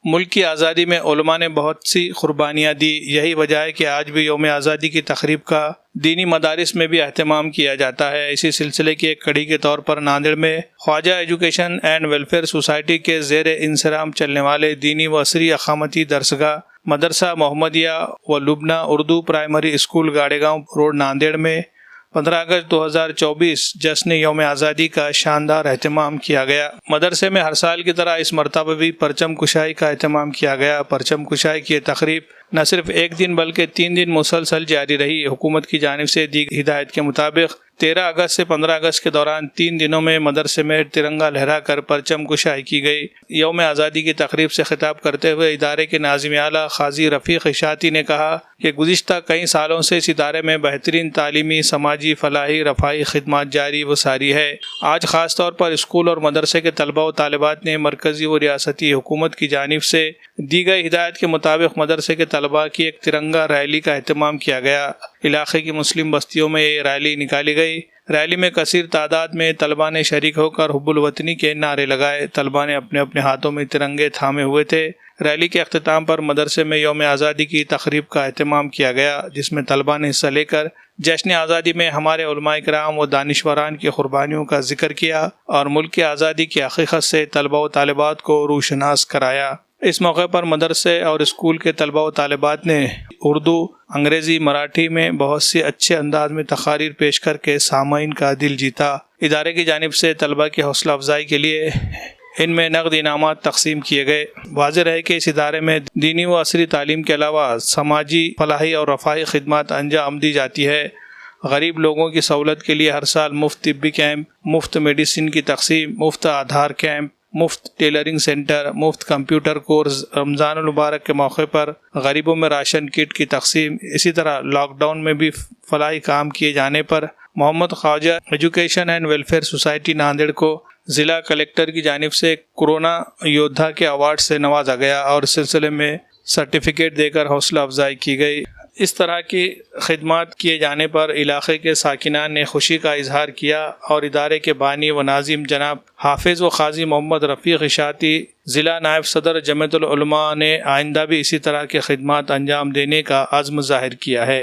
ملک کی آزادی میں علماء نے بہت سی قربانیاں دی، یہی وجہ ہے کہ آج بھی یوم آزادی کی تقریب کا دینی مدارس میں بھی اہتمام کیا جاتا ہے۔ اسی سلسلے کی ایک کڑی کے طور پر ناندیڑ میں خواجہ ایجوکیشن اینڈ ویلفیئر سوسائٹی کے زیر انصرام چلنے والے دینی و عصری اقامتی درسگاہ مدرسہ محمدیہ و لبنہ اردو پرائمری اسکول گاڑے گاؤں روڈ ناندیڑ میں 15 اگست 2024 جشن یوم آزادی کا شاندار اہتمام کیا گیا۔ مدرسے میں ہر سال کی طرح اس مرتبہ بھی پرچم کشائی کا اہتمام کیا گیا۔ پرچم کشائی کی یہ تقریب نہ صرف ایک دن بلکہ 3 دن مسلسل جاری رہی۔ حکومت کی جانب سے دی ہدایت کے مطابق 13 اگست سے 15 اگست کے دوران 3 دنوں میں مدرسے میں ترنگا لہرا کر پرچم کشائی کی گئی۔ یوم آزادی کی تقریب سے خطاب کرتے ہوئے ادارے کے ناظم اعلیٰ قاضی رفیق اشاعتی نے کہا کہ گزشتہ کئی سالوں سے اس ادارے میں بہترین تعلیمی، سماجی، فلاحی، رفاہی خدمات جاری و ساری ہے۔ آج خاص طور پر اسکول اور مدرسے کے طلباء و طالبات نے مرکزی و ریاستی حکومت کی جانب سے دی گئی ہدایت کے مطابق مدرسے کے طلباء کی ایک ترنگا ریلی کا اہتمام کیا گیا۔ علاقے کی مسلم بستیوں میں یہ ریلی نکالی گئی۔ ریلی میں کثیر تعداد میں طلباء نے شریک ہو کر حب الوطنی کے نعرے لگائے۔ طلباء نے اپنے اپنے ہاتھوں میں ترنگے تھامے ہوئے تھے۔ ریلی کے اختتام پر مدرسے میں یوم آزادی کی تقریب کا اہتمام کیا گیا، جس میں طلباء نے حصہ لے کر جشن آزادی میں ہمارے علماء کرام و دانشوران کی قربانیوں کا ذکر کیا اور ملک کی آزادی کی حقیقت سے طلباء و طالبات کو روشناس کرایا۔ اس موقع پر مدرسے اور اسکول کے طلباء و طالبات نے اردو، انگریزی، مراٹھی میں بہت سے اچھے انداز میں تقاریر پیش کر کے سامعین کا دل جیتا۔ ادارے کی جانب سے طلباء کی حوصلہ افزائی کے لیے ان میں نقد انعامات تقسیم کیے گئے۔ واضح رہے کہ اس ادارے میں دینی و عصری تعلیم کے علاوہ سماجی، فلاحی اور رفاہی خدمات انجام دی جاتی ہے۔ غریب لوگوں کی سہولت کے لیے ہر سال مفت طبی کیمپ، مفت میڈیسن کی تقسیم، مفت آدھار کیمپ، مفت ٹیلرنگ سینٹر، مفت کمپیوٹر کورس، رمضان المبارک کے موقع پر غریبوں میں راشن کٹ کی تقسیم، اسی طرح لاک ڈاؤن میں بھی فلاحی کام کیے جانے پر Mohammed Khwaja education and welfare society Nanded کو ضلع کلکٹر کی جانب سے کورونا یودھا کے ایوارڈ سے نوازا گیا اور اس سلسلے میں سرٹیفکیٹ دے کر حوصلہ افزائی کی گئی۔ اس طرح کی خدمات کیے جانے پر علاقے کے ساکنان نے خوشی کا اظہار کیا اور ادارے کے بانی و ناظم جناب حافظ و قاضی محمد رفیق اشاعتی، ضلع نائب صدر جمعیت العلماء نے آئندہ بھی اسی طرح کے خدمات انجام دینے کا عزم ظاہر کیا ہے۔